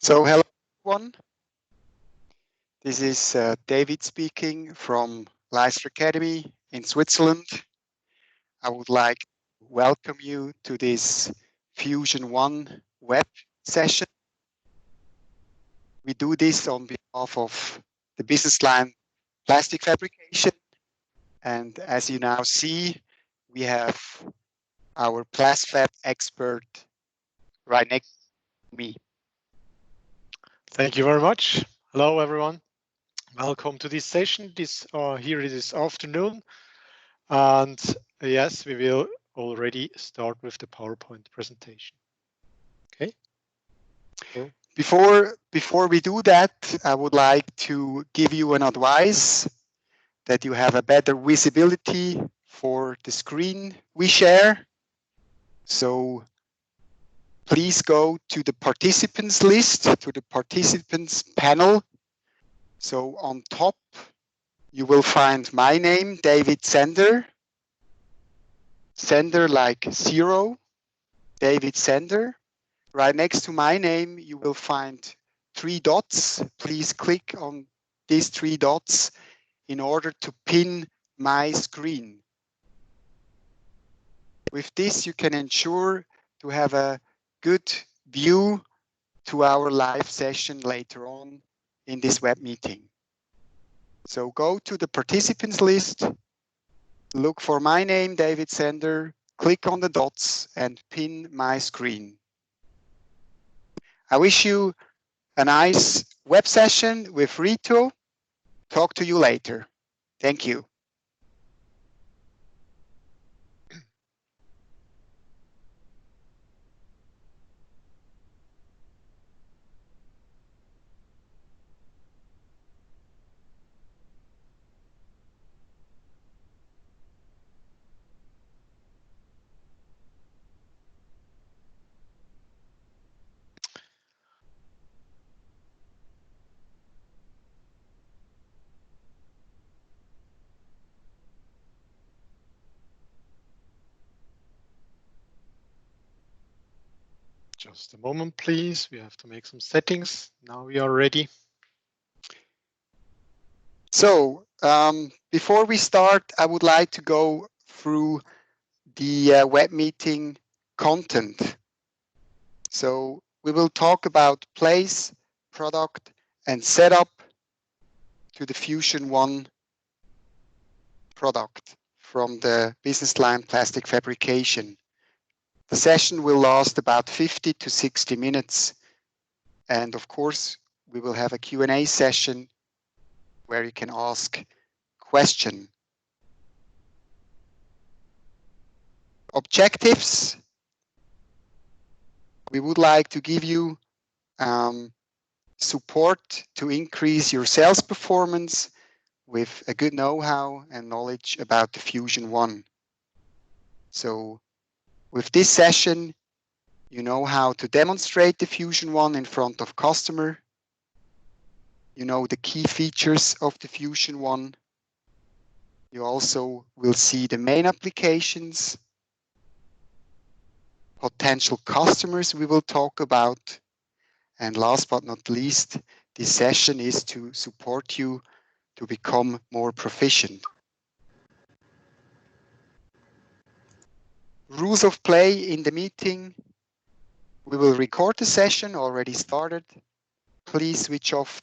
So hello everyone, this is David speaking from Leister Academy in Switzerland. I would like to welcome you to this Fusion 1 web session. We do this on behalf of the business line Plastic Fabrication, and as you now see, we have our PlasFab expert right next to me. Thank you very much. Hello, everyone. Welcome to this session. Here this afternoon, and yes, we will already start with the PowerPoint presentation. Okay. So, Before we do that, I would like to give you an advice that you have a better visibility for the screen we share. So please go to the participants list, to the participants panel. So on top, you will find my name, David Sender. Sender like 0, David Sender. Right next to my name, you will find 3 dots. Please click on these 3 dots in order to pin my screen. With this, you can ensure to have a good view to our live session later on in this web meeting. So go to the participants list, look for my name, David Sender, click on the dots and pin my screen. I wish you a nice web session with Rito. Talk to you later. Thank you. just a moment, please. We have to make some settings. Now we are ready. So before we start, I would like to go through the web meeting content. So we will talk about place, product, and setup to the Fusion 1 product from the business line Plastic Fabrication. The session will last about 50 to 60 minutes. And of course, we will have a Q&A session where you can ask questions. Objectives. We would like to give you support to increase your sales performance with a good know-how and knowledge about the Fusion 1. So with this session, you know how to demonstrate the Fusion 1 in front of customer. You know the key features of the Fusion 1. You also will see the main applications, potential customers we will talk about. And last but not least, this session is to support you to become more proficient. Rules of play in the meeting. We will record the session, already started. Please switch off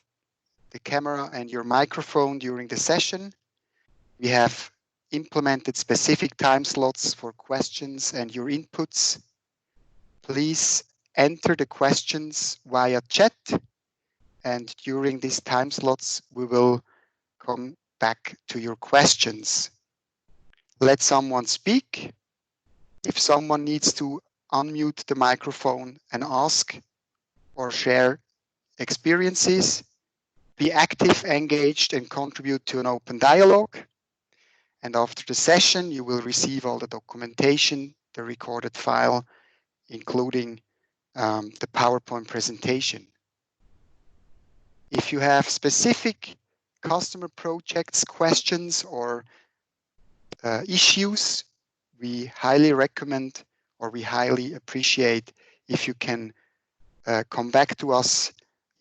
the camera and your microphone during the session. We have implemented specific time slots for questions and your inputs. Please enter the questions via chat, and during these time slots, we will come back to your questions. Let someone speak. If someone needs to unmute the microphone and ask or share experiences, be active, engaged, and contribute to an open dialogue. And after the session, you will receive all the documentation, the recorded file, including the PowerPoint presentation. If you have specific customer projects, questions, or issues, we highly recommend, or we highly appreciate if you can come back to us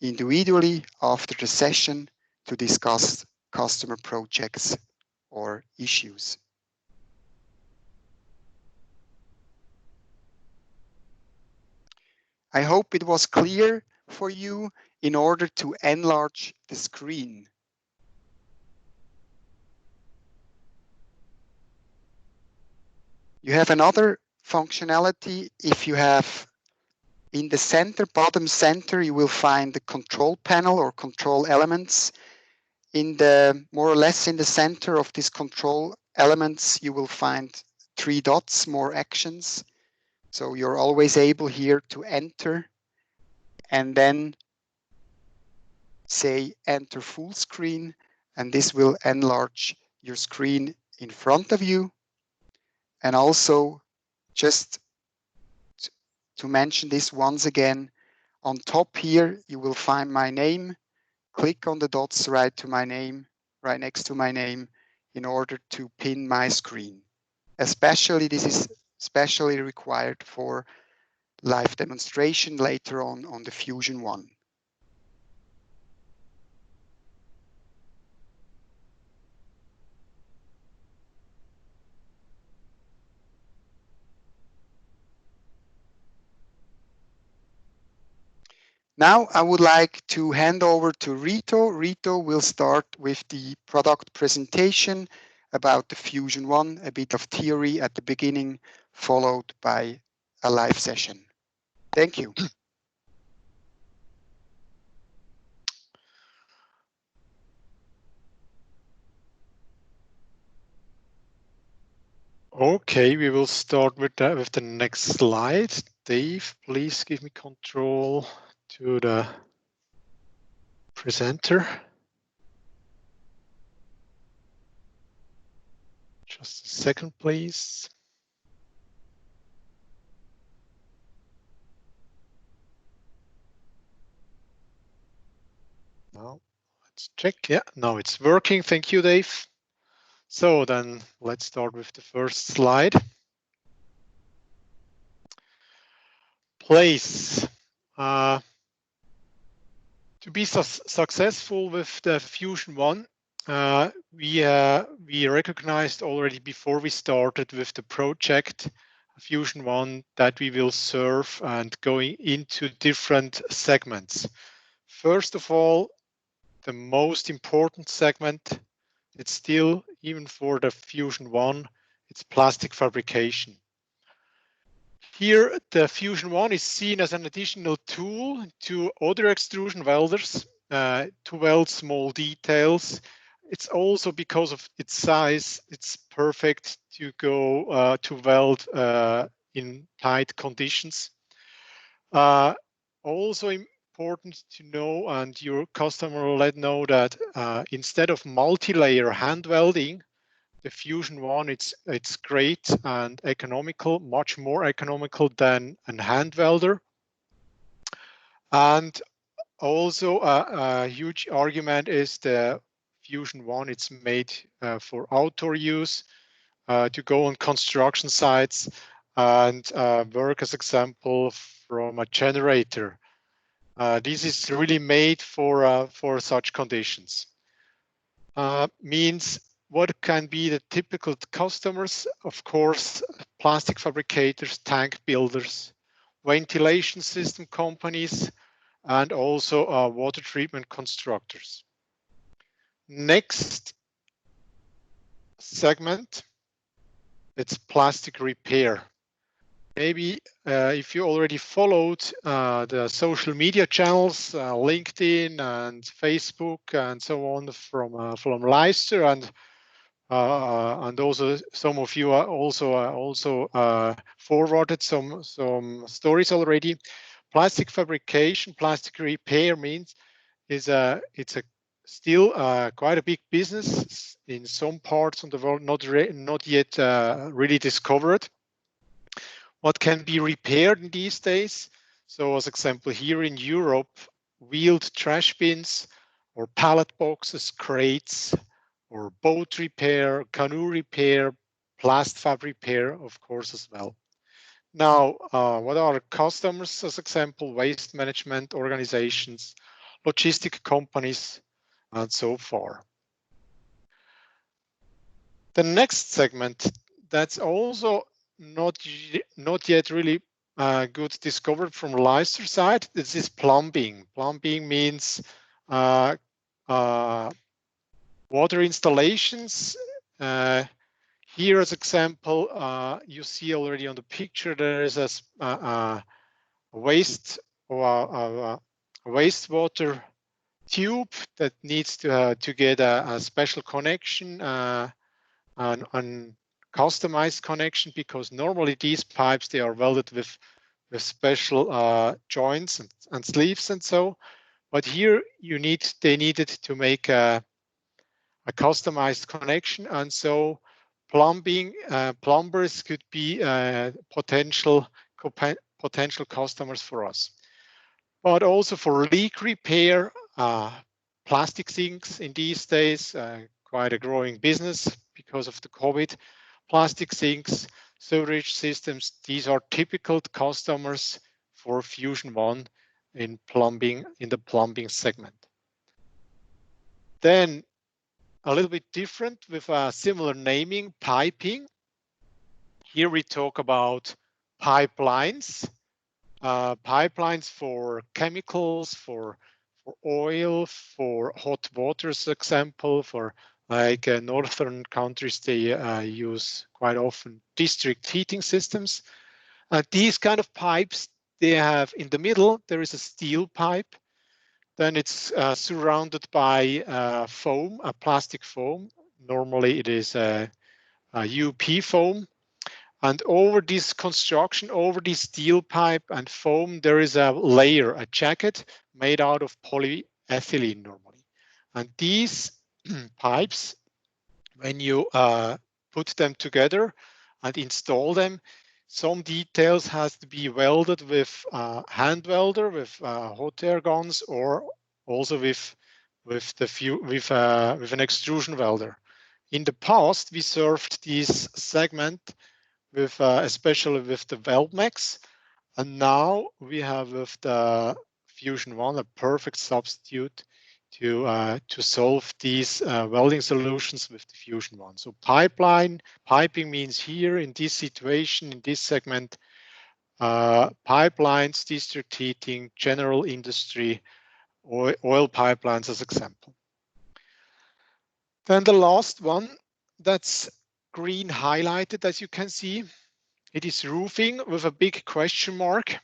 individually after the session to discuss customer projects or issues. I hope it was clear for you in order to enlarge the screen. You have another functionality. If you have in the center, bottom center, you will find the control panel or control elements. In the more or less in the center of these control elements, you will find 3 dots, more actions. So you're always able here to enter and then say enter full screen, and this will enlarge your screen in front of you. And also, just to mention this once again, on top here you will find my name. Click on the dots right to my name, right next to my name, in order to pin my screen. Especially this is especially required for live demonstration later on the Fusion one. Now I would like to hand over to Rito. Rito will start with the product presentation about the Fusion one, a bit of theory at the beginning, followed by a live session. Thank you. Okay, we will start with the next slide. Dave, please give me control to the presenter. Just a second, please. Now, let's check. Yeah, now it's working. Thank you, Dave. So then let's start with the first slide. Place. To be successful with the Fusion one, we recognized already before we started with the project Fusion one that we will serve and going into different segments. First of all, the most important segment, it's still, even for the Fusion one, it's plastic fabrication. Here, the Fusion one is seen as an additional tool to other extrusion welders to weld small details. It's also because of its size, it's perfect to go to weld in tight conditions. Also important to know, and your customer will let know that instead of multi-layer hand welding, the Fusion one, it's great and economical, much more economical than a hand welder. And also a huge argument is the Fusion one, it's made for outdoor use, to go on construction sites and work as example from a generator. This is really made for such conditions. Means what can be the typical customers? Of course, plastic fabricators, tank builders, ventilation system companies, and also water treatment constructors. Next segment, it's plastic repair. Maybe if you already followed the social media channels, LinkedIn and Facebook and so on from Leister, and also some of you are also forwarded some stories already. Plastic fabrication, plastic repair means it's still quite a big business in some parts of the world, not yet really discovered. What can be repaired in these days? So as example here in Europe, wheeled trash bins or pallet boxes, crates, or boat repair, canoe repair, plast fab repair, of course, as well. Now, what are customers as example? Waste management organizations, logistic companies, and so far. The next segment that's also not yet really good discovered from Leister side. This is plumbing. Plumbing means water installations. Here, as example, you see already on the picture there is a waste or a wastewater tube that needs to get a special connection, an customized connection, because normally these pipes, they are welded with special joints and sleeves and so. But here they needed to make a customized connection, and so plumbers could be potential customers for us. But also for leak repair, plastic sinks in these days, quite a growing business because of the COVID. Plastic sinks, sewage systems, these are typical customers for Fusion One in the plumbing segment. Then a little bit different with a similar naming, piping. Here we talk about pipelines. Pipelines for chemicals, for oil, for hot water, as example, for like northern countries, they use quite often district heating systems. These kind of pipes, they have in the middle, there is a steel pipe. Then it's surrounded by foam, a plastic foam. Normally it is a UP foam. And over this construction, over this steel pipe and foam, there is a layer, a jacket made out of polyethylene normally. And these pipes, when you put them together and install them, some details has to be welded with hand welder, with hot air guns, or also with an extrusion welder. In the past, we served this segment with especially with the Weldmax, and now we have with the Fusion One a perfect substitute to solve these welding solutions with the Fusion One. So piping means here in this situation, in this segment, pipelines, district heating, general industry, oil pipelines as example. Then the last one, that's green highlighted, as you can see. It is roofing with a big question mark.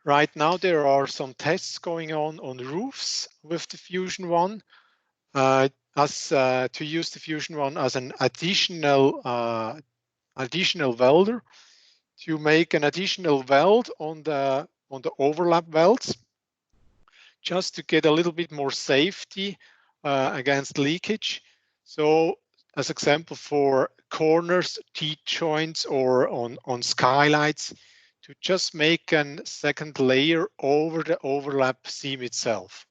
Right now, there are some tests going on roofs with the Fusion One, to use the Fusion One as an additional welder, to make an additional weld on the overlap welds, just to get a little bit more safety against leakage. So, as example, for corners, T-joints, or on skylights, to just make a second layer over the overlap seam itself.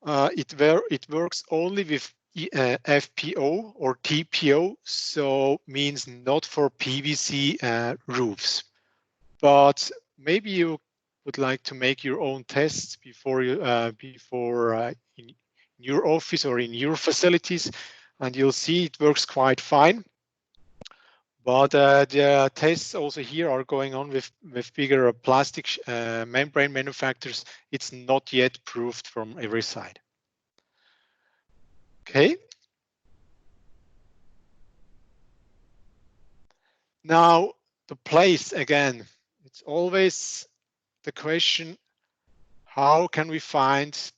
It works only with FPO or TPO, so means not for PVC roofs. But maybe you would like to make your own tests before in your office or in your facilities, and you'll see it works quite fine. But the tests also here are going on with bigger plastic membrane manufacturers. It's not yet proved from every side. Okay. Now the place again. It's always the question: how can we find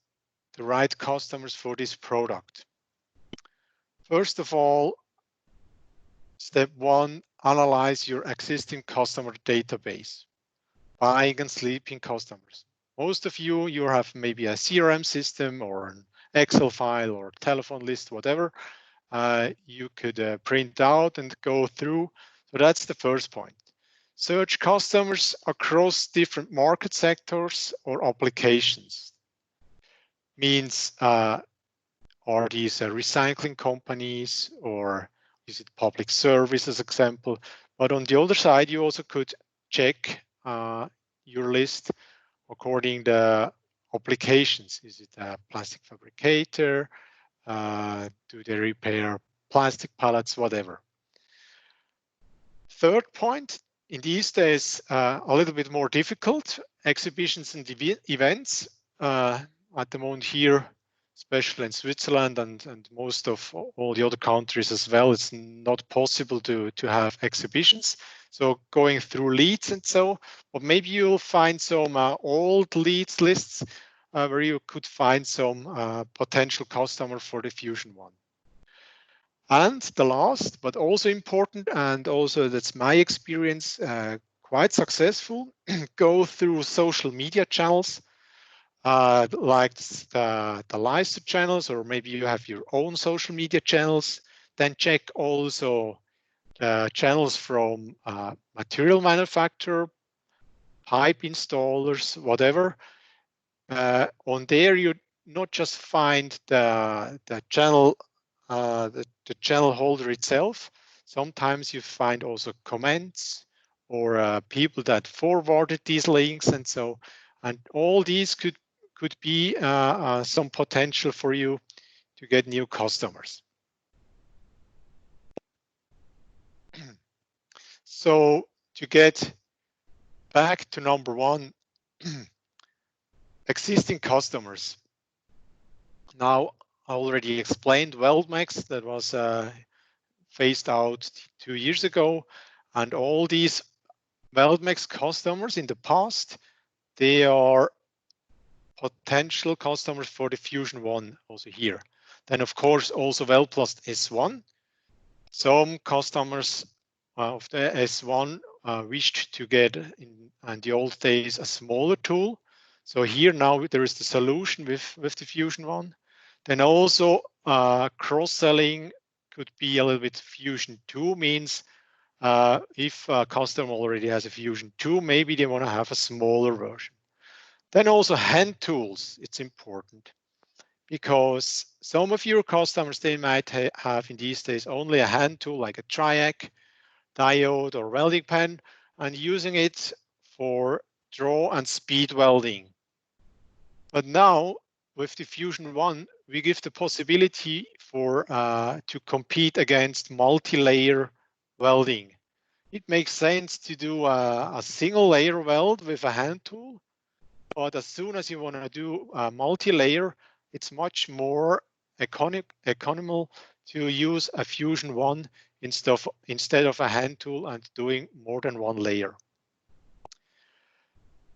the right customers for this product? First of all, step one, analyze your existing customer database, buying and sleeping customers. Most of you have maybe a CRM system or an Excel file or telephone list, whatever. You could print out and go through. So that's the first point. Search customers across different market sectors or applications. Means, are these recycling companies, or is it public service as example? But on the other side, you also could check your list according the applications. Is it a plastic fabricator? Do they repair plastic pallets, whatever? Third point, in these days, a little bit more difficult. Exhibitions and events at the moment here, especially in Switzerland and most of all the other countries as well, it's not possible to have exhibitions. So going through leads and so, or maybe you'll find some old leads lists where you could find some potential customer for the Fusion One. And the last, but also important, and also that's my experience, quite successful, go through social media channels like the Leister channels, or maybe you have your own social media channels. Then check also channels from material manufacturer, pipe installers, whatever. On there, you not just find the channel, the channel holder itself. Sometimes you find also comments or people that forwarded these links, and so, and all these could be some potential for you to get new customers. So to get back to number one, existing customers. Now, I already explained Weldmax that was phased out 2 years ago, and all these Weldmax customers in the past, they are potential customers for the Fusion One also here. Then of course also Weldplast S1. Some customers of the S1 wished to get in the old days a smaller tool. So here now there is the solution with the Fusion One. Then also cross-selling could be a little bit Fusion 2, means if a customer already has a Fusion 2, maybe they want to have a smaller version. Then also hand tools, it's important, because some of your customers, they might have in these days only a hand tool like a triac, diode or welding pen, and using it for draw and speed welding. But now with the Fusion One, we give the possibility for to compete against multi-layer welding. It makes sense to do a single layer weld with a hand tool, but as soon as you want to do a multi-layer, it's much more economical to use a Fusion One instead of a hand tool and doing more than one layer.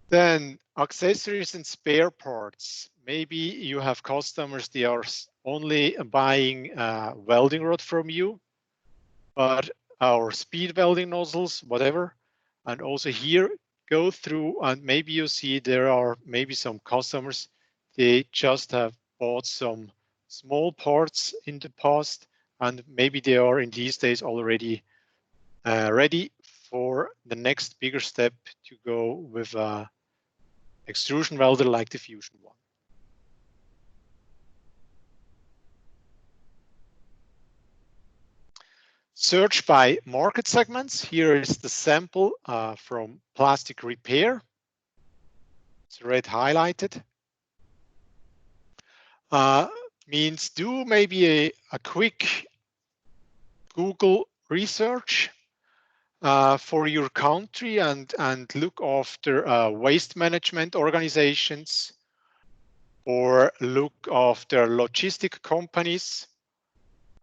Then accessories and spare parts. Maybe you have customers, they are only buying a welding rod from you, but our speed welding nozzles, whatever. And also here, go through and maybe you see there are maybe some customers, they just have bought some small parts in the past, and maybe they are in these days already ready for the next bigger step to go with a extrusion welder like the Fusion One. Search by market segments. Here is the sample from plastic repair. It's red highlighted. Means do maybe a quick Google research for your country and look after waste management organizations, or look after logistic companies,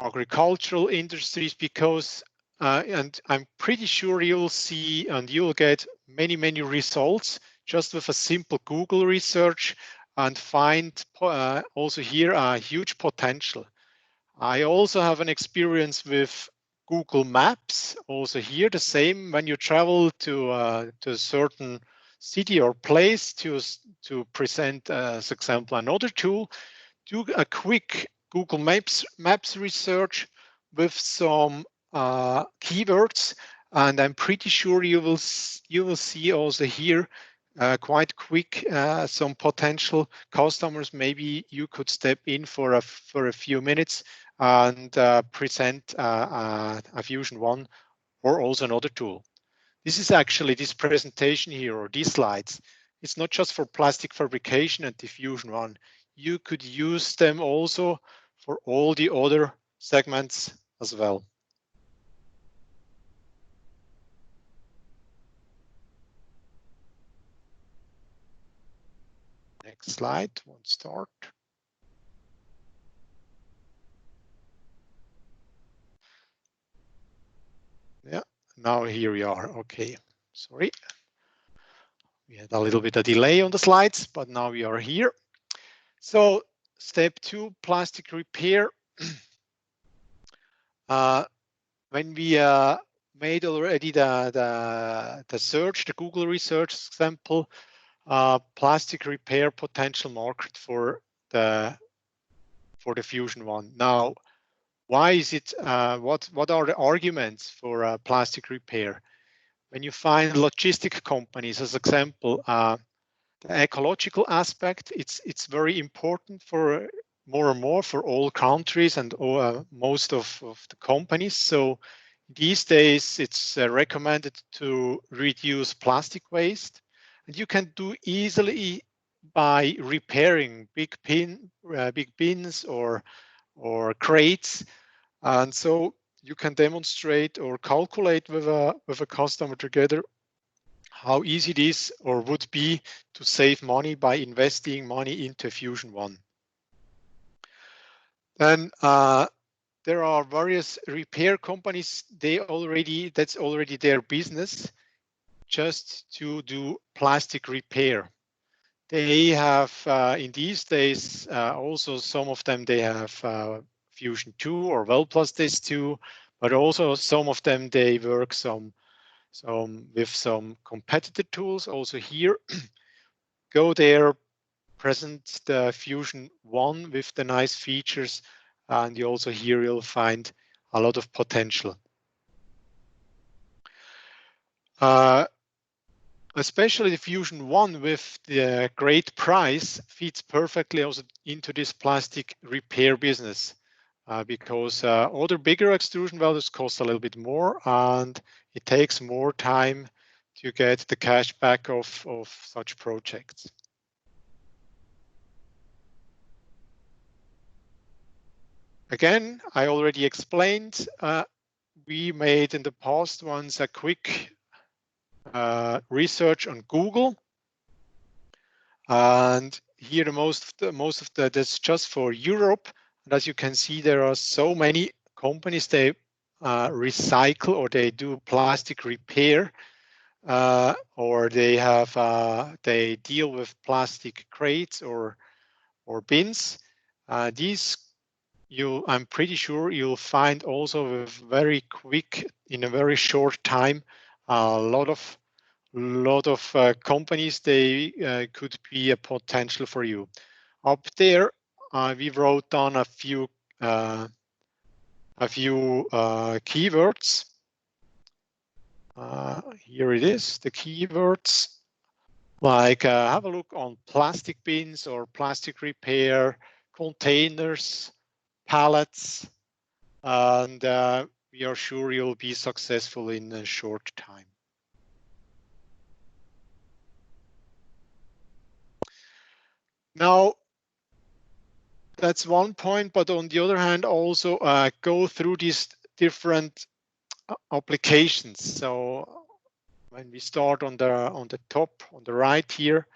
agricultural industries, because and I'm pretty sure you'll see and you'll get many results just with a simple Google research, and find also here a huge potential. I also have an experience with Google Maps. Also here the same, when you travel to a certain city or place to present as example another tool, do a quick Google Maps research with some keywords, and I'm pretty sure you will see also here quite quick some potential customers. Maybe you could step in for a few minutes and present a Fusion One or also another tool. This is actually this presentation here, or these slides. it's not just for plastic fabrication and diffusion one. You could use them also for all the other segments as well. Next slide, won't start. Yeah, now here we are. Okay, sorry. We had a little bit of delay on the slides, but now we are here. So step 2, plastic repair. When we made already the search, the Google research example, plastic repair potential market for the fusion one. Now, why is it? What are the arguments for plastic repair? When you find logistic companies, as example, the ecological aspect, it's very important for more and more for all countries and most of the companies. So these days, it's recommended to reduce plastic waste, and you can do easily by repairing big bins or crates, and so you can demonstrate or calculate with a customer together how easy it is or would be to save money by investing money into Fusion One. Then there are various repair companies. That's already their business, just to do plastic repair. They have in these days also some of them they have Fusion 2 or WellPlus 2, but also some of them they work with some competitor tools. Also here, go there, present the Fusion 1 with the nice features, and you also here you'll find a lot of potential. Especially the Fusion 1 with the great price fits perfectly also into this plastic repair business because other bigger extrusion welders cost a little bit more and it takes more time to get the cash back of such projects. Again, I already explained, we made in the past ones a quick research on Google, and here the most of that's just for Europe. And as you can see, there are so many companies they recycle or they do plastic repair, or they deal with plastic crates or bins. These I'm pretty sure you'll find also with very quick, in a very short time, a lot of companies they could be a potential for you. Up there, we wrote down a few keywords. Here it is, the keywords. Like have a look on plastic bins or plastic repair, containers, pallets, and we are sure you'll be successful in a short time. Now, that's one point, but on the other hand, also go through these different applications. So when we start on the top, on the right here,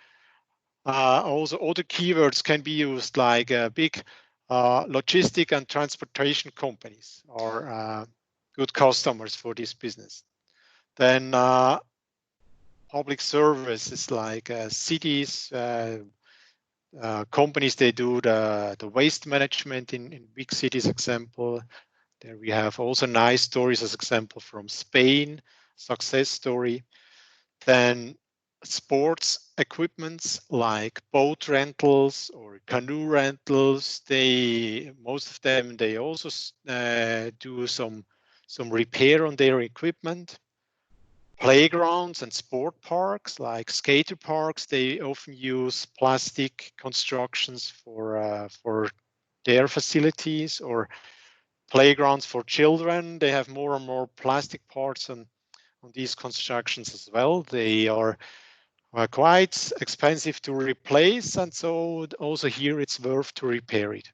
also other keywords can be used, like big logistic and transportation companies are good customers for this business. Then public services like cities, companies, they do the waste management in big cities, example. There we have also nice stories as example from Spain, success story. Then sports equipments like boat rentals or canoe rentals, most of them they also do some repair on their equipment. Playgrounds and sport parks like skater parks, they often use plastic constructions for their facilities, or playgrounds for children, they have more and more plastic parts on these constructions as well. They are quite expensive to replace, and so also here it's worth to repair it.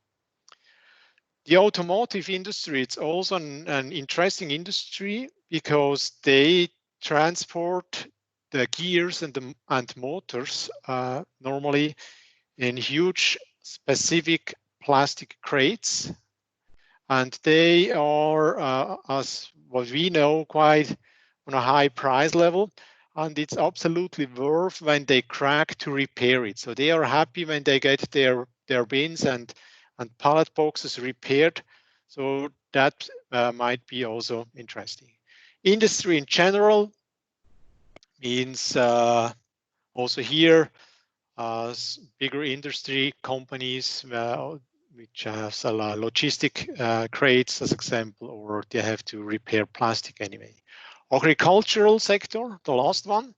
The automotive industry, it's also an interesting industry because they transport the gears and motors normally in huge specific plastic crates, and they are, as what we know, quite on a high price level, and it's absolutely worth when they crack to repair it. So they are happy when they get their bins and pallet boxes repaired. So that might be also interesting. Industry in general means also here bigger industry companies which have logistic crates as example, or they have to repair plastic anyway. Agricultural sector, the last one.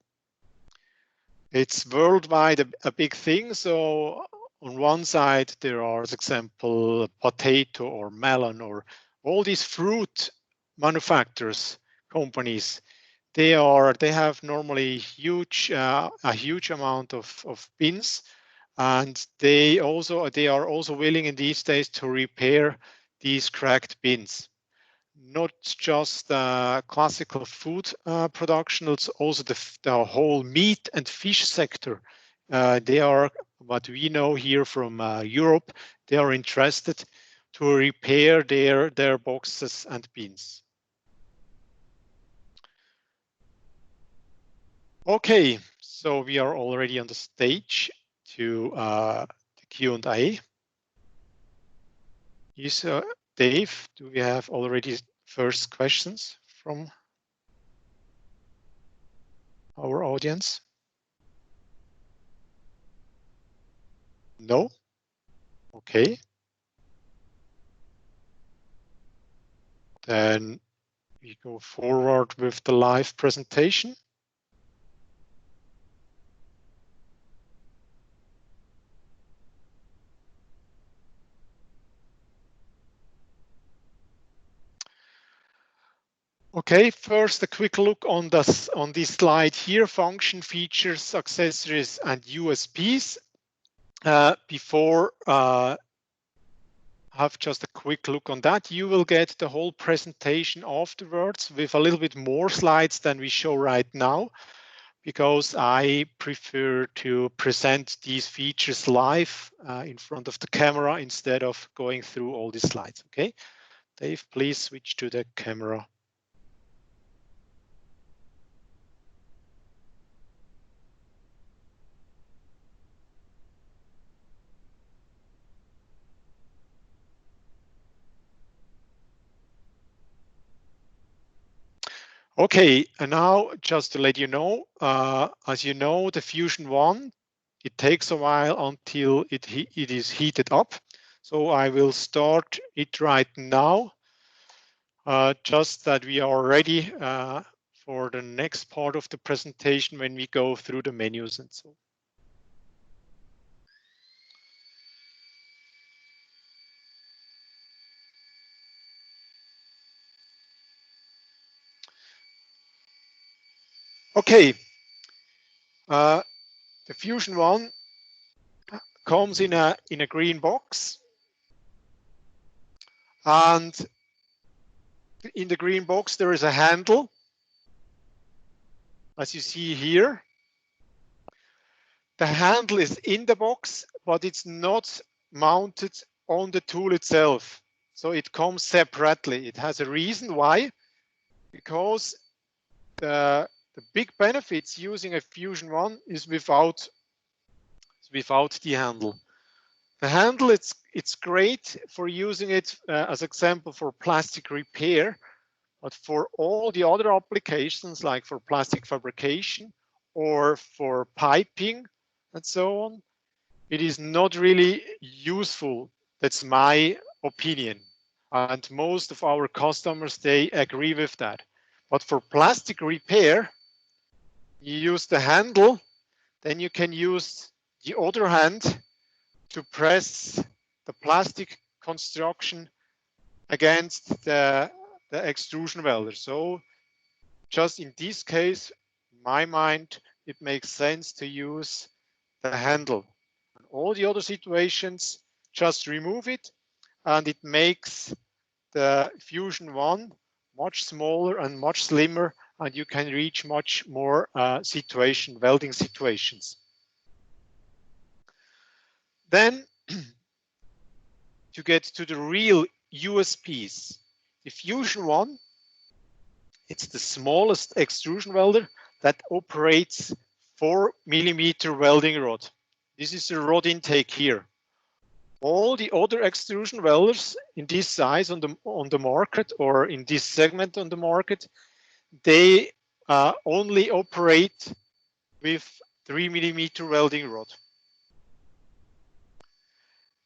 It's worldwide a big thing. So on one side, there are, as example, potato or melon or all these fruit manufacturers companies. They have normally a huge amount of bins, and they are also willing in these days to repair these cracked bins. Not just classical food production, it's also the whole meat and fish sector. They are, what we know here from Europe, they are interested to repair their boxes and bins. Okay, so we are already on the stage to the Q&A. Yes, Dave, do we have already first questions from our audience? No? Okay. Then we go forward with the live presentation. Okay, first a quick look on this slide here, function, features, accessories, and USPs. Before have just a quick look on that. You will get the whole presentation afterwards with a little bit more slides than we show right now, because I prefer to present these features live in front of the camera instead of going through all these slides. Okay, Dave, please switch to the camera. Okay, and now just to let you know, as you know, the Fusion 1, it takes a while until it is heated up. So I will start it right now, just that we are ready for the next part of the presentation when we go through the menus and so. Okay, the Fusion 1 comes in a green box, and in the green box there is a handle, as you see here. The handle is in the box, but it's not mounted on the tool itself, so it comes separately. It has a reason why, because the big benefits using a Fusion 1 is without the handle. The handle, it's great for using it as example for plastic repair, but for all the other applications like for plastic fabrication or for piping and so on, it is not really useful. That's my opinion. And most of our customers, they agree with that. But for plastic repair, you use the handle, then you can use the other hand to press the plastic construction against the extrusion welder. So just in this case, in my mind, it makes sense to use the handle. In all the other situations, just remove it, and it makes the Fusion 1 much smaller and much slimmer, and you can reach much more welding situations. Then to get to the real USPs, the Fusion 1, it's the smallest extrusion welder that operates 4mm welding rod. This is the rod intake here. All the other extrusion welders in this size on the market, or in this segment on the market, they only operate with 3mm welding rod.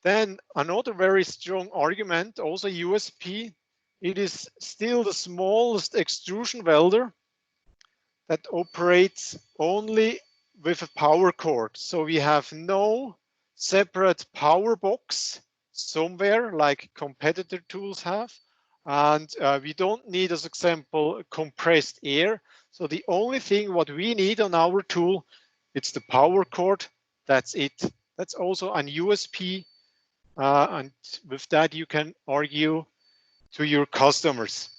Then another very strong argument, also USP, it is still the smallest extrusion welder that operates only with a power cord. So we have no separate power box somewhere like competitor tools have. And we don't need, as example, compressed air. So the only thing what we need on our tool, it's the power cord. That's it. That's also an USP. And with that, you can argue to your customers.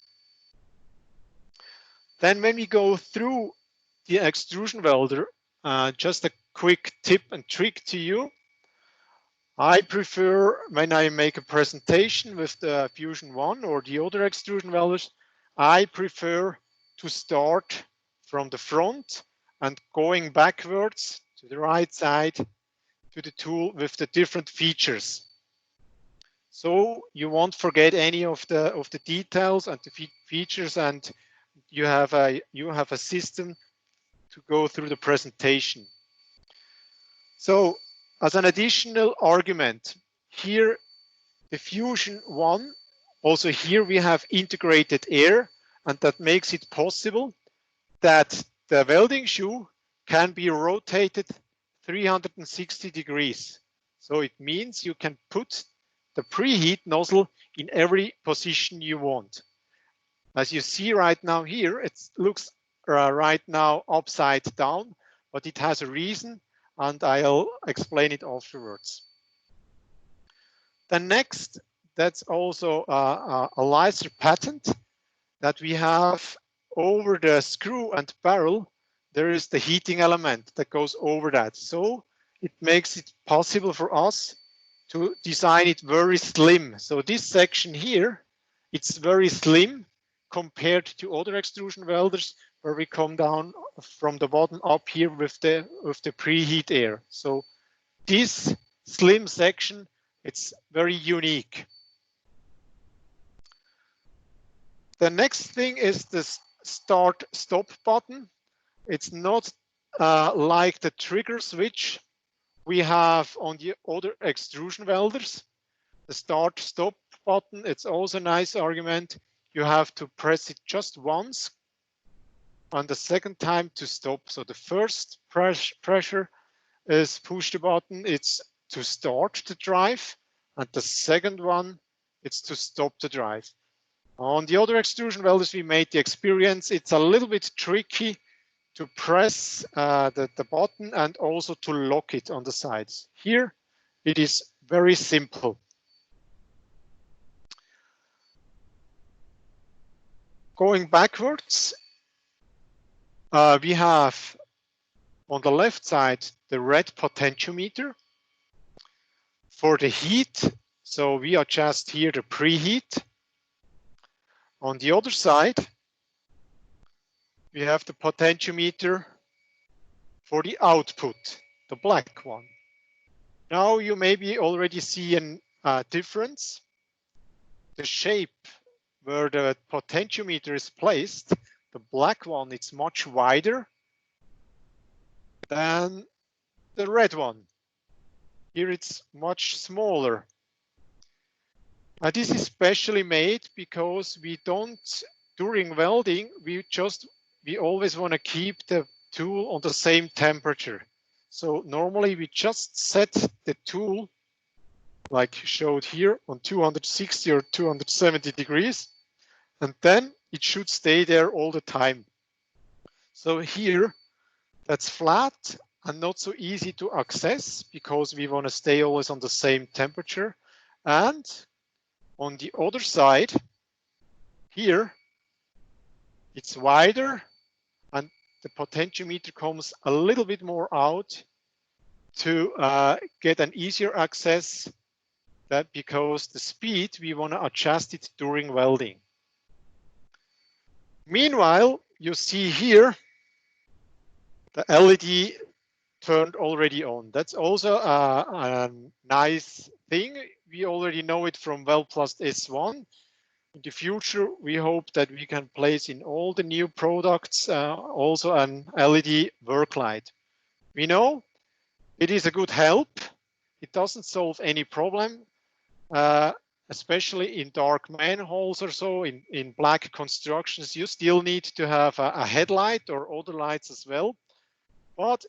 Then when we go through the extrusion welder, just a quick tip and trick to you. I prefer, when I make a presentation with the Fusion 1 or the other extrusion welders, I prefer to start from the front and going backwards to the right side to the tool with the different features. So you won't forget any of the details and the features, and you have a system to go through the presentation. So as an additional argument, here the Fusion 1, also here we have integrated air, and that makes it possible that the welding shoe can be rotated 360 degrees. So it means you can put the preheat nozzle in every position you want. As you see right now here, it looks right now upside down, but it has a reason, and I'll explain it afterwards. The next, that's also a Leister patent that we have over the screw and barrel. There is the heating element that goes over that. So it makes it possible for us to design it very slim. So this section here, it's very slim compared to other extrusion welders where we come down from the bottom up here with the preheat air. So this slim section, it's very unique. The next thing is the start-stop button. It's not like the trigger switch we have on the other extrusion welders. The start-stop button, it's also a nice argument. You have to press it just once, and the second time to stop. So the first pressure is push the button, it's to start the drive, and the second one, it's to stop the drive. On the other extrusion welders, we made the experience, it's a little bit tricky to press the button and also to lock it on the sides. Here, it is very simple. Going backwards, we have on the left side the red potentiometer for the heat. So we adjust here the preheat. On the other side, we have the potentiometer for the output, the black one. Now you maybe already see a difference. The shape where the potentiometer is placed, the black one, it's much wider than the red one. Here it's much smaller. This is specially made because we don't, during welding, we always want to keep the tool on the same temperature. So normally we just set the tool, like showed here, on 260 or 270 degrees, and then it should stay there all the time. So here, that's flat and not so easy to access because we want to stay always on the same temperature. And on the other side, here, it's wider and the potentiometer comes a little bit more out to get an easier access, that because the speed, we want to adjust it during welding. Meanwhile, you see here, the LED turned already on. That's also a nice thing. We already know it from Weld Plus S1. In the future, we hope that we can place in all the new products also an LED work light. We know it is a good help. It doesn't solve any problem, especially in dark manholes or so, in black constructions. You still need to have a headlight or other lights as well. But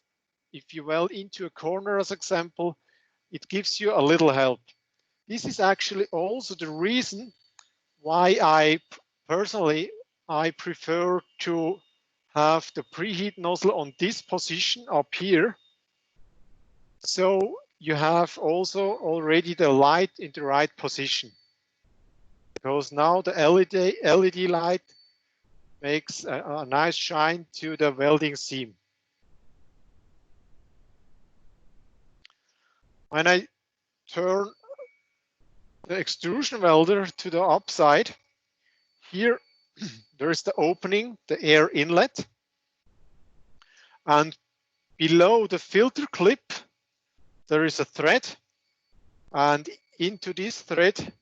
if you weld into a corner, as example, it gives you a little help. This is actually also the reason why I personally prefer to have the preheat nozzle on this position up here. So you have also already the light in the right position. Because now the LED light makes a nice shine to the welding seam. When I turn the extrusion welder to the upside, here there is the opening, the air inlet. And below the filter clip, there is a thread. And into this thread,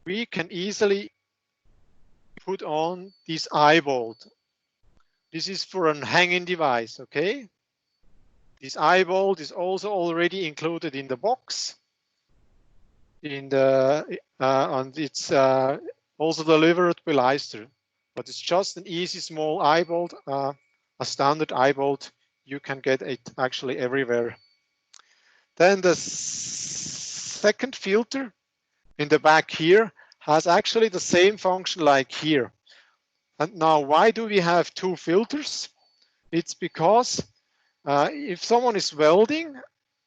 we can easily put on this eye bolt. This is for a hanging device, okay? This eye bolt is also already included in the box. And it's also delivered by Leister, but it's just an easy small eye bolt, a standard eye bolt. You can get it actually everywhere. Then the second filter in the back here has actually the same function like here. And now, why do we have two filters? It's because if someone is welding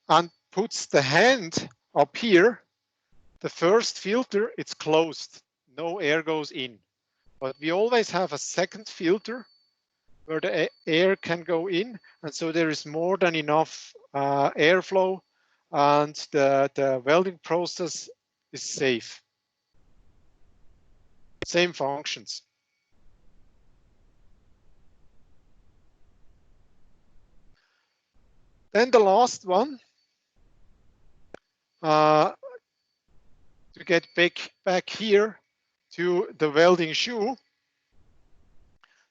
and puts the hand up here, the first filter, it's closed. No air goes in. But we always have a second filter where the air can go in. And so there is more than enough airflow and the welding process is safe. Same functions. Then the last one, to get back here to the welding shoe.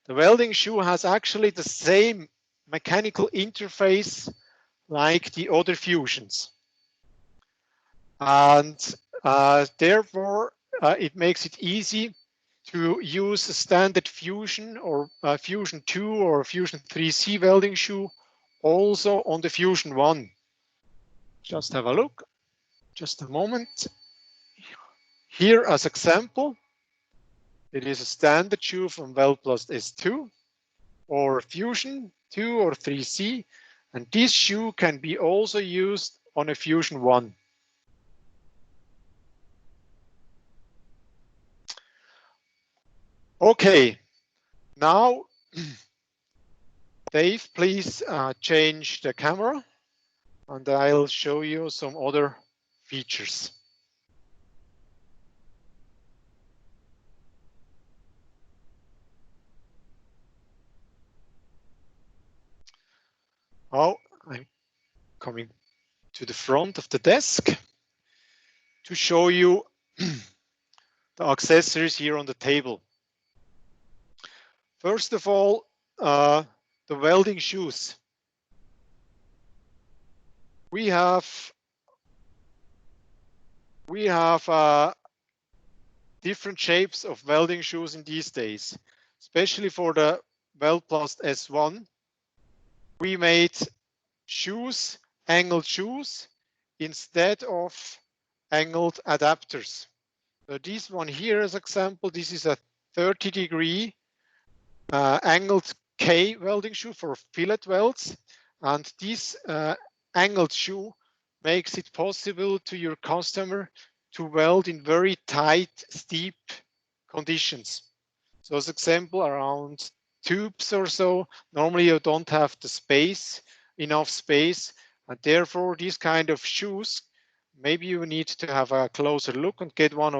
The welding shoe has actually the same mechanical interface like the other fusions. And therefore, it makes it easy to use a standard fusion or fusion 2 or fusion 3C welding shoe also on the fusion 1. Just have a look, just a moment. Here as example, it is a standard shoe from Weld Plus S2 or fusion 2 or 3C, and this shoe can be also used on a fusion 1. Okay, now Dave, please change the camera and I'll show you some other features. Oh, I'm coming to the front of the desk to show you the accessories here on the table. First of all, the welding shoes. We have different shapes of welding shoes in these days, especially for the Weld Plus S1. We made shoes, angled shoes, instead of angled adapters. So this one here, as example, this is a 30-degree angled K welding shoe for fillet welds, and this angled shoe makes it possible to your customer to weld in very tight, steep conditions. So as example, around tubes or so, normally you don't have the space, enough space, and therefore these kind of shoes, maybe you need to have a closer look and get one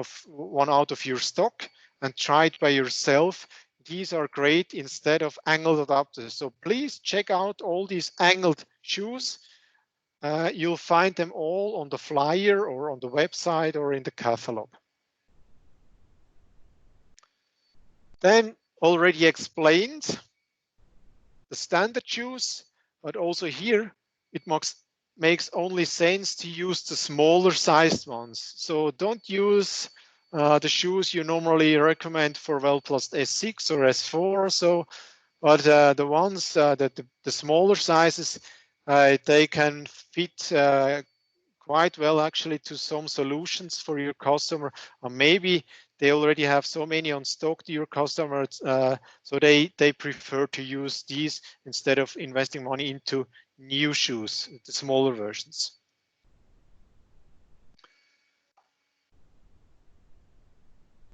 out of your stock and try it by yourself. These are great instead of angled adapters. So please check out all these angled shoes. You'll find them all on the flyer or on the website or in the catalog. Then already explained the standard shoes, but also here it makes only sense to use the smaller sized ones. So don't use the shoes you normally recommend for WeldPlus S6 or S4 or so, but the ones that the smaller sizes, they can fit quite well actually to some solutions for your customer, or maybe they already have so many on stock to your customers, so they prefer to use these instead of investing money into new shoes, the smaller versions.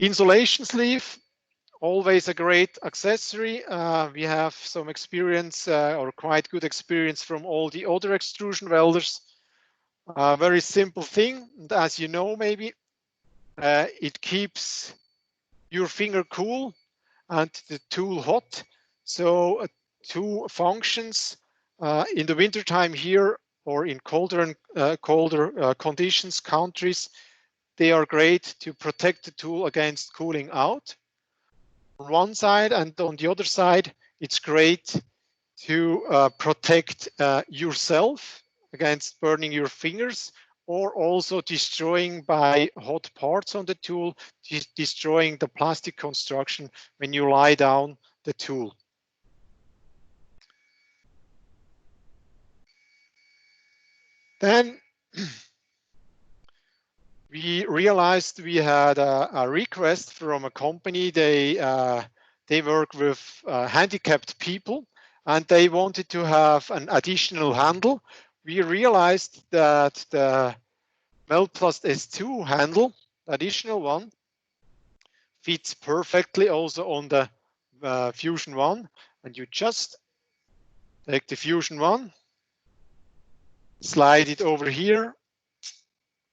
Insulation sleeve, always a great accessory. We have some experience or quite good experience from all the other extrusion welders. A very simple thing, and as you know, maybe it keeps your finger cool and the tool hot. So two functions in the wintertime here or in colder conditions, countries, they are great to protect the tool against cooling out on one side, and on the other side, it's great to protect yourself against burning your fingers, or also destroying by hot parts on the tool, destroying the plastic construction when you lie down the tool. Then we realized we had a request from a company. They work with handicapped people, and they wanted to have an additional handle. We realized that the WeldPlus S2 handle, the additional one, fits perfectly also on the Fusion 1, and you just take the Fusion 1, slide it over here,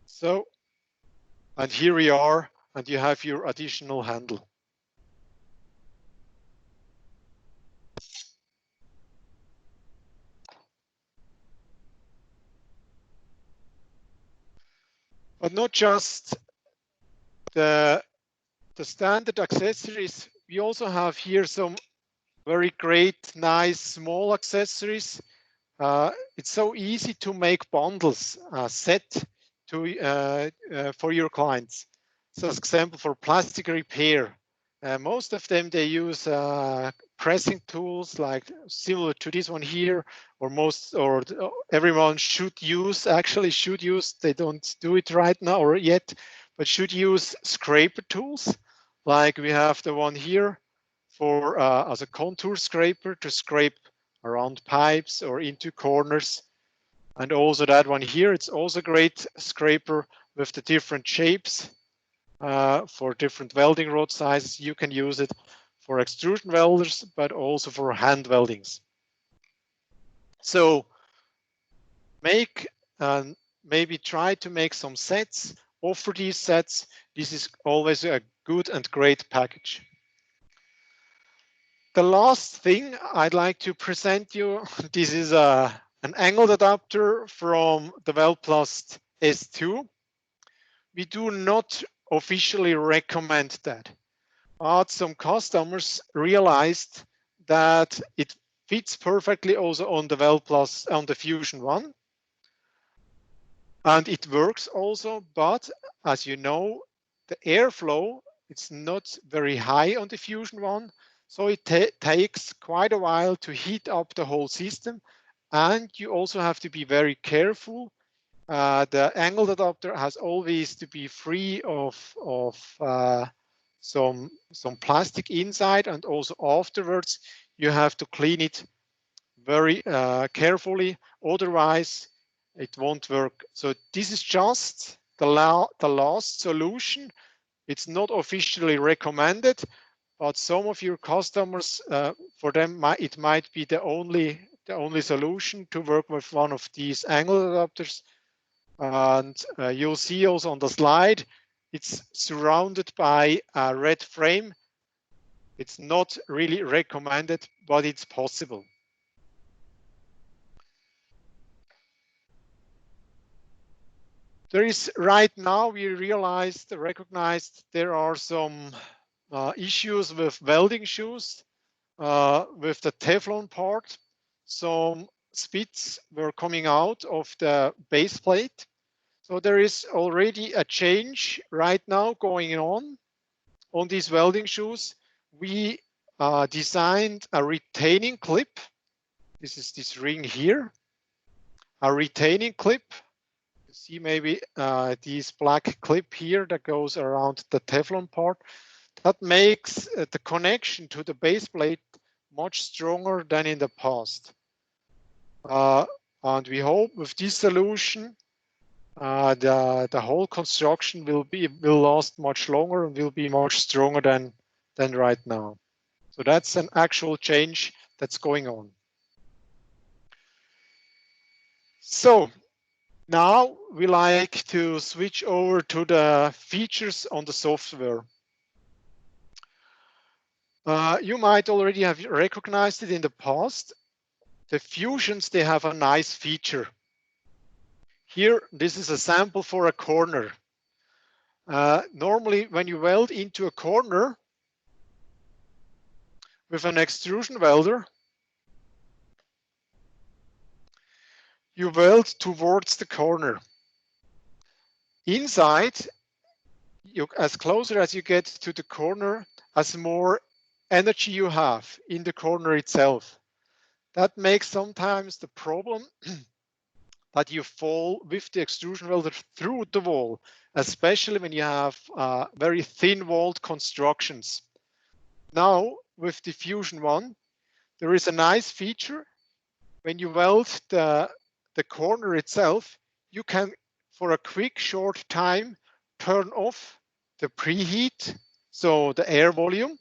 so, and here we are, and you have your additional handle. But not just the standard accessories, we also have here some very great, nice, small accessories. It's so easy to make bundles, set to for your clients. So as example, for plastic repair, most of them, they use pressing tools like similar to this one here, or everyone should use, they don't do it right now or yet, but should use scraper tools. Like we have the one here for as a contour scraper to scrape around pipes or into corners. And also that one here, it's also a great scraper with the different shapes for different welding rod sizes. You can use it for extrusion welders, but also for hand weldings. So maybe try to make some sets, offer these sets. This is always a good and great package. The last thing I'd like to present you, this is an angled adapter from the WeldPlus S2. We do not officially recommend that, but some customers realized that it fits perfectly also on the WeldPlus, on the Fusion 1. And it works also, but as you know, the airflow, it's not very high on the Fusion 1. So it takes quite a while to heat up the whole system. And you also have to be very careful. The angled adapter has always to be free of some plastic inside, and also afterwards you have to clean it very carefully, otherwise it won't work. So this is just the last solution. It's not officially recommended, but some of your customers, for them, it might be the only solution to work with one of these angle adapters. And you'll see also on the slide, it's surrounded by a red frame. It's not really recommended, but it's possible. There is right now, we recognized there are some issues with welding shoes, with the Teflon part. Some spits were coming out of the base plate. So there is already a change right now going on these welding shoes. We designed a retaining clip. This is this ring here, a retaining clip. You see maybe this black clip here that goes around the Teflon part. That makes the connection to the base plate much stronger than in the past. And we hope with this solution, the whole construction will last much longer and will be much stronger than right now. So that's an actual change that's going on. So now we like to switch over to the features on the software. You might already have recognized it in the past. The fusions, they have a nice feature. Here, this is a sample for a corner. Normally, when you weld into a corner with an extrusion welder, you weld towards the corner. Inside, as closer as you get to the corner, as more energy you have in the corner itself. That makes sometimes the problem that you fall with the extrusion welder through the wall, especially when you have very thin walled constructions. Now, with the Fusion 1, there is a nice feature. When you weld the corner itself, you can, for a quick, short time, turn off the preheat, so the air volume,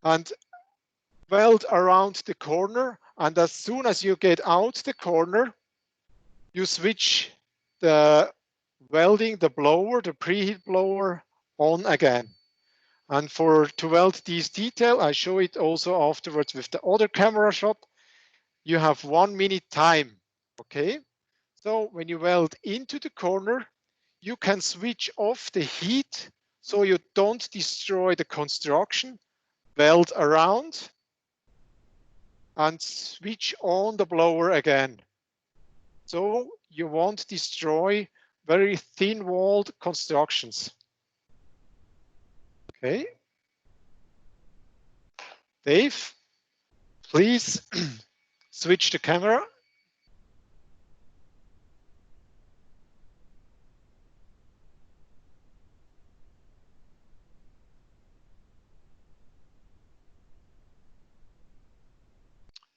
and weld around the corner. And as soon as you get out the corner, you switch the welding, the blower, the preheat blower on again. And to weld these detail, I show it also afterwards with the other camera shot. You have 1 minute time, okay? So when you weld into the corner, you can switch off the heat so you don't destroy the construction, weld around, and switch on the blower again. So you won't destroy very thin walled constructions. Okay. Dave, please switch the camera.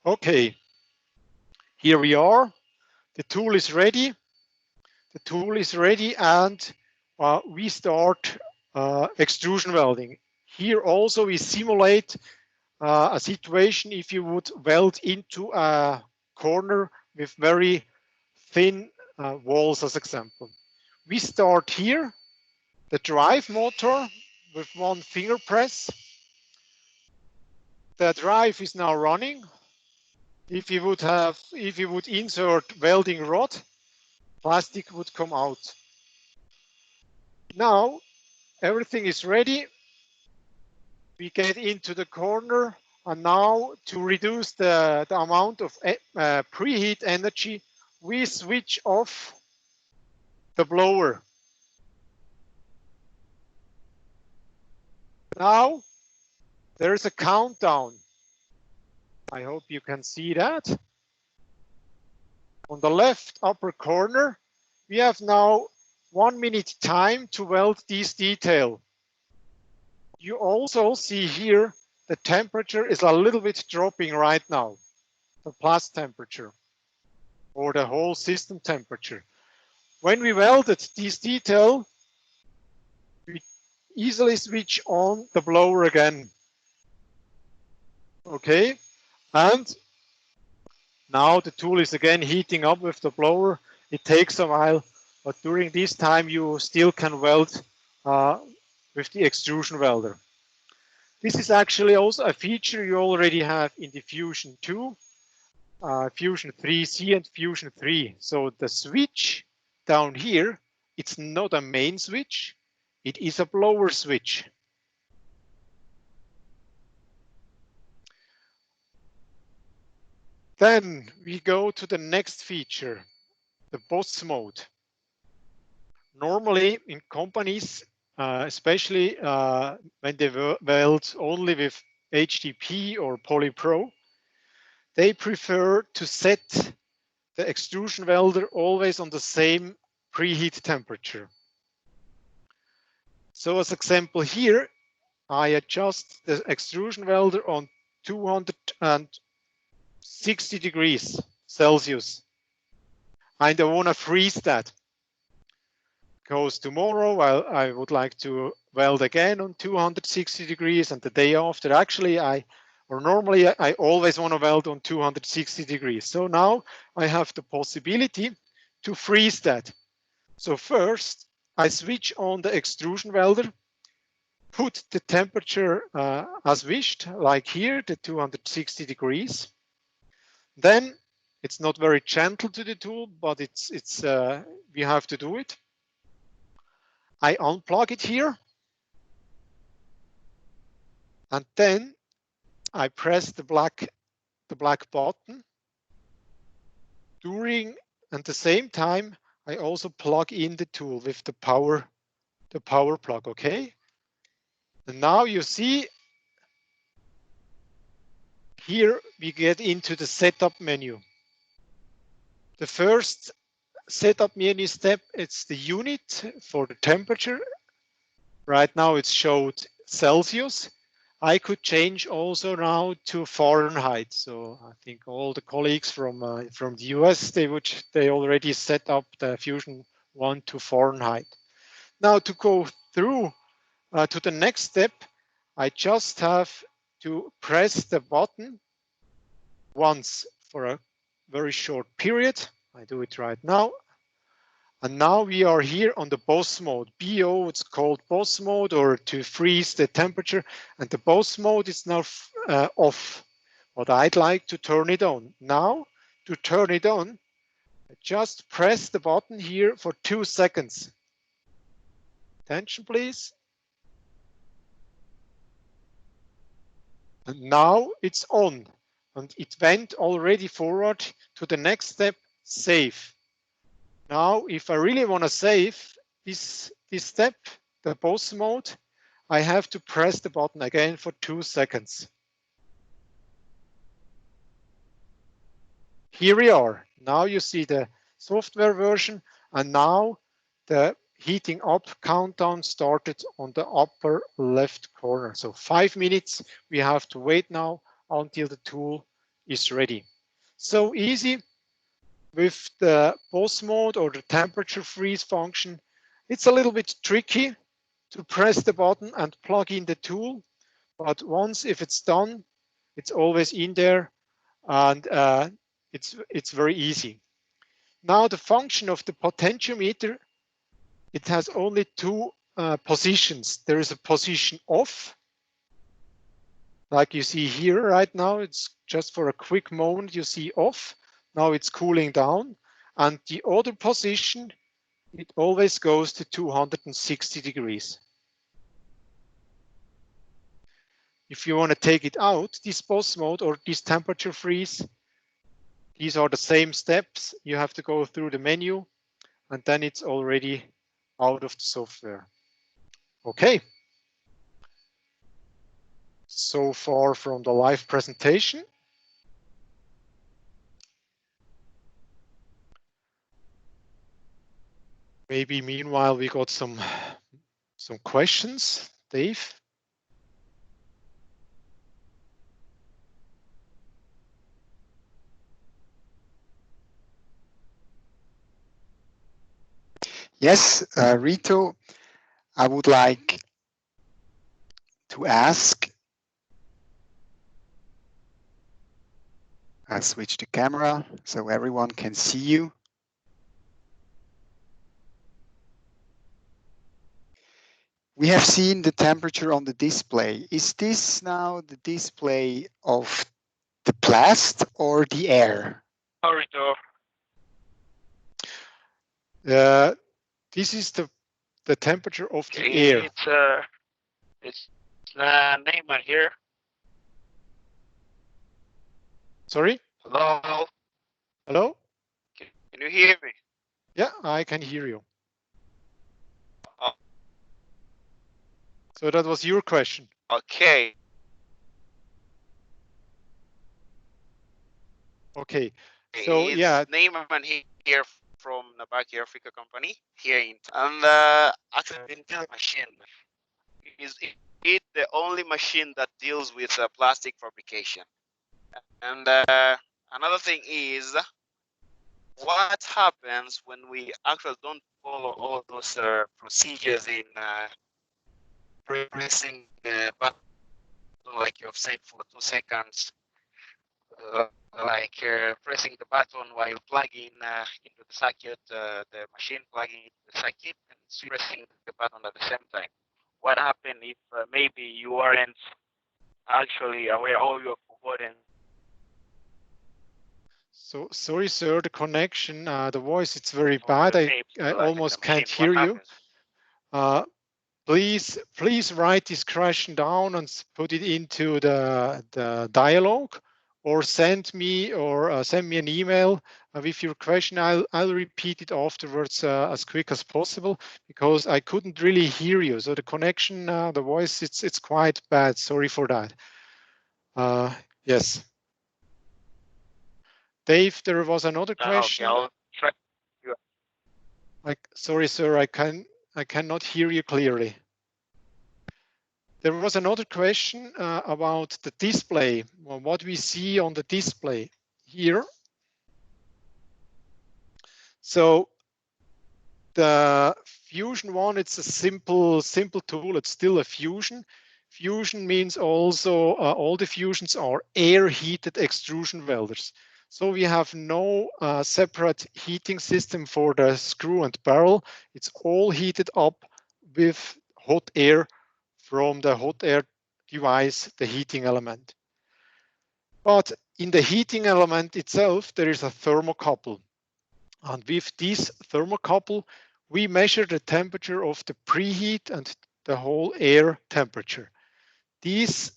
Okay, here we are. The tool is ready. The tool is ready, and we start extrusion welding. Here also we simulate a situation if you would weld into a corner with very thin walls as example. We start here, the drive motor with 1 finger press. The drive is now running. If you would insert welding rod, plastic would come out. Now everything is ready. We get into the corner, and now to reduce the amount of preheat energy, we switch off the blower. Now there is a countdown. I hope you can see that. On the left upper corner, we have now 1 minute time to weld this detail. You also see here the temperature is a little bit dropping right now, the plus temperature or the whole system temperature. When we welded this detail, we easily switch on the blower again. Okay, and now the tool is again heating up with the blower. It takes a while, but during this time you still can weld with the extrusion welder. This is actually also a feature you already have in the Fusion 2, Fusion 3C and Fusion 3. So the switch down here, it's not a main switch, it is a blower switch. Then we go to the next feature, the boss mode. Normally in companies, especially when they weld only with HDP or PolyPro, they prefer to set the extrusion welder always on the same preheat temperature. So as example here, I adjust the extrusion welder on 260 degrees Celsius. And I want to freeze that. Because tomorrow I would like to weld again on 260 degrees, and the day after, actually normally I always want to weld on 260 degrees. So now I have the possibility to freeze that. So first I switch on the extrusion welder, put the temperature as wished, like here, the 260 degrees. Then it's not very gentle to the tool, but we have to do it. I unplug it here, and then I press the black button. At the same time, I also plug in the tool with the power plug. Okay. And now you see here we get into the setup menu. The first setup menu step, it's the unit for the temperature. Right now it's showed Celsius. I could change also now to Fahrenheit. So I think all the colleagues from the US, they already set up the Fusion 1 to Fahrenheit. Now to go through to the next step, I just have to press the button once for a very short period. I do it right now. And now we are here on the boss mode. BO, it's called boss mode, or to freeze the temperature. And the boss mode is now off. But I'd like to turn it on. Now, to turn it on, just press the button here for 2 seconds. Attention, please. And now it's on. And it went already forward to the next step, save. Now, if I really want to save this step, the boss mode, I have to press the button again for 2 seconds. Here we are. Now you see the software version, and now the heating up countdown started on the upper left corner. So 5 minutes, we have to wait now until the tool is ready. So easy. With the boss mode or the temperature freeze function, it's a little bit tricky to press the button and plug in the tool, but once if it's done, it's always in there, and it's very easy. Now the function of the potentiometer, it has only 2 positions. There is a position off, like you see here right now. It's just for a quick moment you see off. Now it's cooling down, and the other position, it always goes to 260 degrees. If you want to take it out, this boss mode or this temperature freeze, these are the same steps. You have to go through the menu, and then it's already out of the software. Okay. So far from the live presentation. Maybe meanwhile we got some questions, Dave. Yes, Rito, I would like to ask. I'll switch the camera so everyone can see you. We have seen the temperature on the display. Is this now the display of the blast or the air? Corridor. This is the temperature of the air. It's Neymar here. Sorry? Hello? Hello? Can you hear me? Yeah, I can hear you. Oh. So that was your question. Okay. Okay. So it's yeah. Neymar here from the Nabaki Africa company here in, and actually the machine is it the only machine that deals with plastic fabrication. And another thing is what happens when we actually don't follow all those procedures in pressing the button like you've said for 2 seconds, like pressing the button while plugging into the circuit, the machine plugging into the circuit and pressing the button at the same time. What happens if maybe you aren't actually aware or you're forgotten? So sorry, sir, the connection, the voice, it's very bad. I almost can't hear you. Please write this question down and put it into the dialogue, or send me an email with your question. I'll repeat it afterwards as quick as possible, because I couldn't really hear you. So the connection, the voice, it's quite bad. Sorry for that. Yes. Dave, there was another question. Okay, I'll try. Sorry, sir, I cannot hear you clearly. There was another question about the display, well, what we see on the display here. So the Fusion one, it's a simple tool. It's still a Fusion. Fusion means also all the Fusions are air heated extrusion welders. So we have no separate heating system for the screw and barrel. It's all heated up with hot air from the hot air device, the heating element. But in the heating element itself, there is a thermocouple. And with this thermocouple, we measure the temperature of the preheat and the whole air temperature. These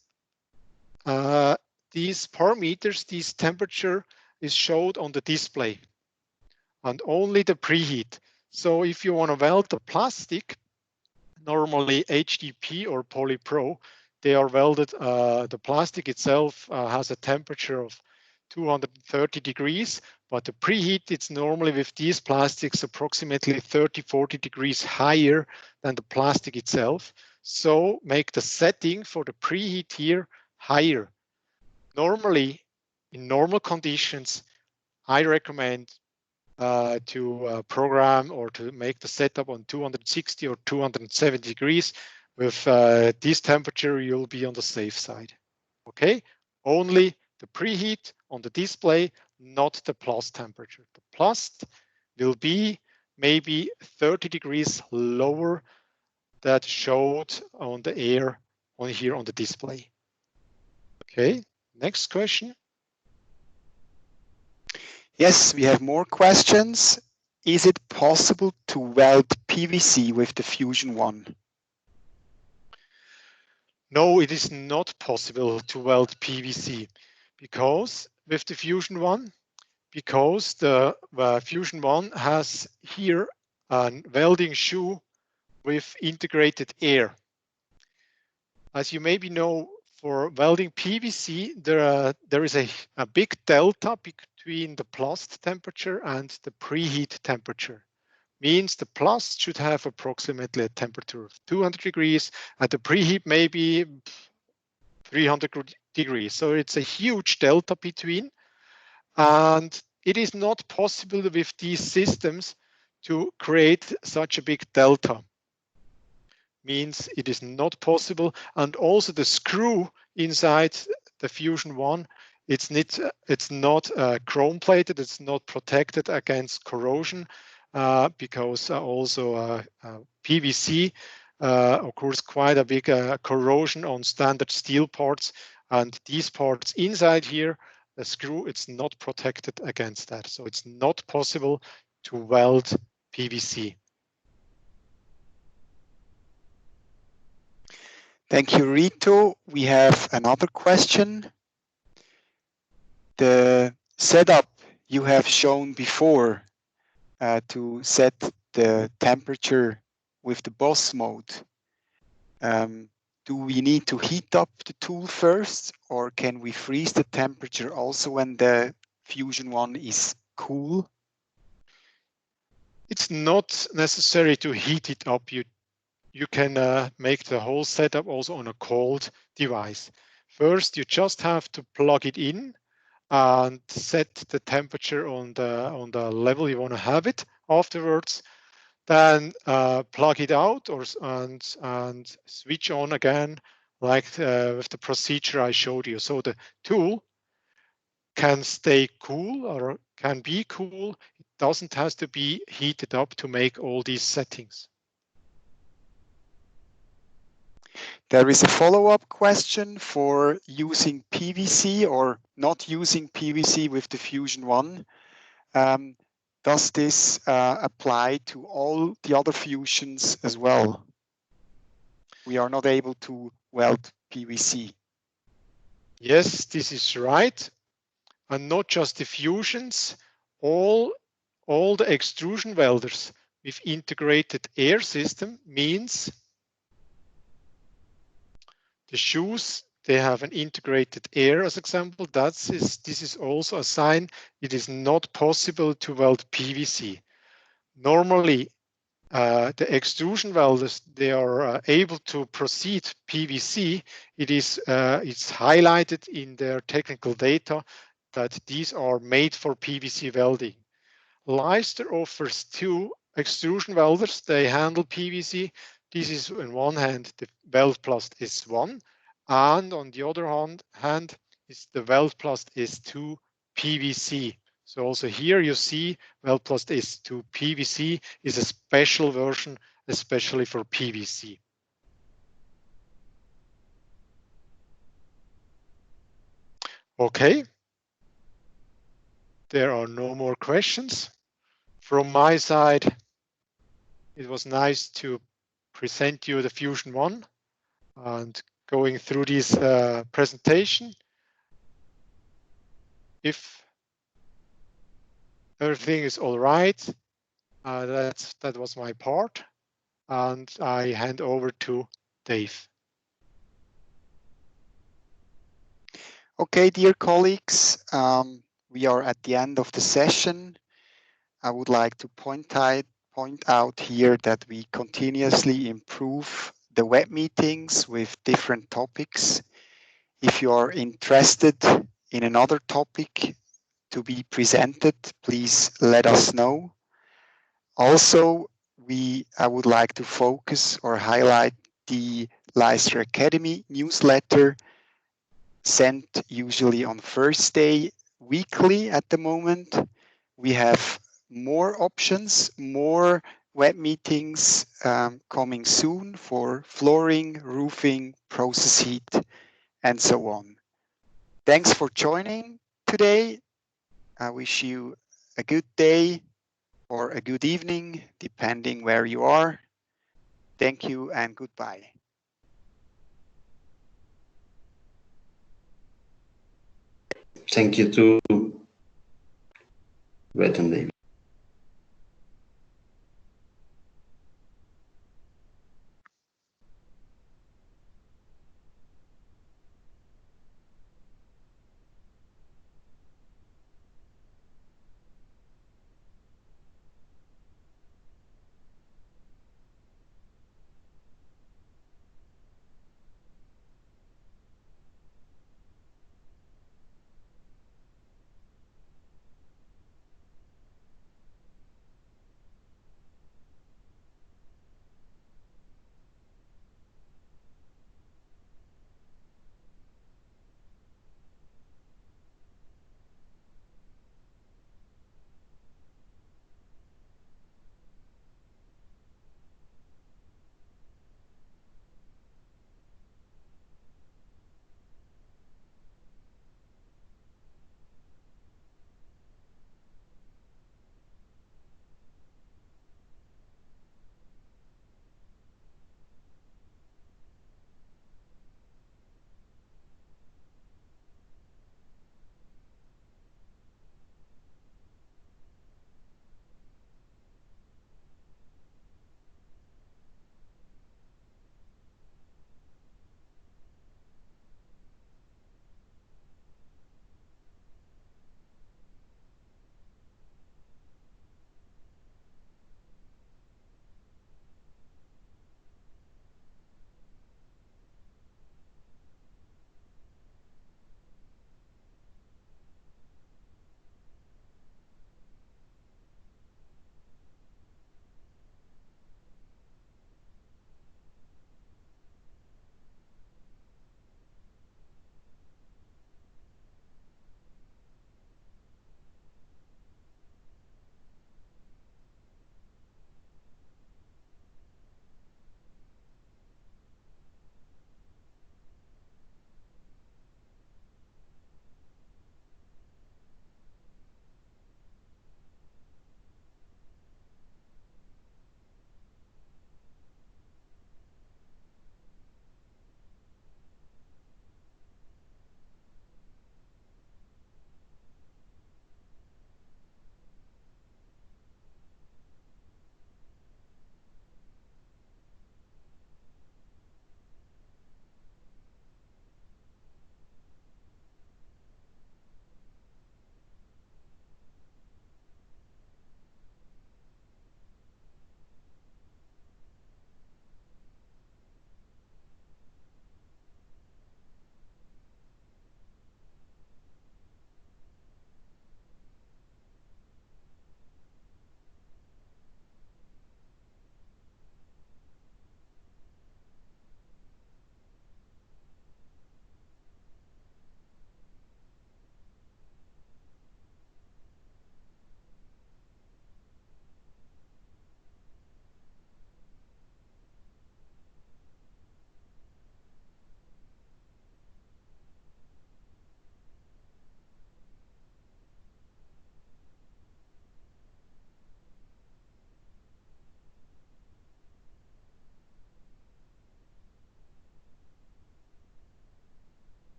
parameters, this temperature is showed on the display, and only the preheat. So if you want to weld the plastic, normally HDP or polypro, they are welded. The plastic itself has a temperature of 230 degrees, but the preheat, it's normally with these plastics approximately 30-40 degrees higher than the plastic itself. So make the setting for the preheat here higher. Normally, in normal conditions, I recommend to program or to make the setup on 260 or 270 degrees. With this temperature, you'll be on the safe side. Okay, only the preheat on the display, not the plus temperature. The plus will be maybe 30 degrees lower that showed on the air on here on the display. Okay, next question. Yes, we have more questions. Is it possible to weld PVC with the Fusion one? No, it is not possible to weld PVC because with the Fusion one, because the Fusion one has here a welding shoe with integrated air. As you maybe know, for welding PVC, there is a big delta between the plus temperature and the preheat temperature. Means the plus should have approximately a temperature of 200 degrees, and the preheat maybe 300 degrees. So it's a huge delta between, and it is not possible with these systems to create such a big delta. Means it is not possible, and also the screw inside the Fusion 1, it's not chrome plated, it's not protected against corrosion, because also PVC occurs quite a big corrosion on standard steel parts, and these parts inside here, the screw, it's not protected against that, so it's not possible to weld PVC. Thank you, Rito. We have another question. The setup you have shown before to set the temperature with the boss mode, do we need to heat up the tool first, or can we freeze the temperature also when the Fusion 1 is cool? It's not necessary to heat it up. You can make the whole setup also on a cold device. First, you just have to plug it in and set the temperature on the level you want to have it. Afterwards, then plug it out and switch on again, like with the procedure I showed you. So the tool can stay cool or can be cool. It doesn't have to be heated up to make all these settings. There is a follow-up question for using PVC or not using PVC with the Fusion 1. Does this apply to all the other fusions as well? We are not able to weld PVC. Yes, this is right. And not just the fusions, all the extrusion welders with integrated air system means the shoes, they have an integrated air as example. This is also a sign it is not possible to weld PVC. Normally, the extrusion welders, they are able to proceed PVC. It's highlighted in their technical data that these are made for PVC welding. Leister offers two extrusion welders. They handle PVC. This is on one hand the WeldPlus S1, and on the other hand is the WeldPlus S2 PVC. So also here you see WeldPlus S2 PVC is a special version, especially for PVC. Okay. There are no more questions. From my side, it was nice to present you the Fusion 1 and going through this presentation. If everything is all right, that was my part, and I hand over to Dave. Okay, dear colleagues, we are at the end of the session. I would like to point out here that we continuously improve the web meetings with different topics. If you are interested in another topic to be presented, please let us know. Also, I would like to focus or highlight the Leister Academy newsletter sent usually on Thursday weekly at the moment. We have more options, more web meetings coming soon for flooring, roofing, process heat, and so on. Thanks for joining today. I wish you a good day or a good evening, depending where you are. Thank you and goodbye. Thank you too. Wait a minute.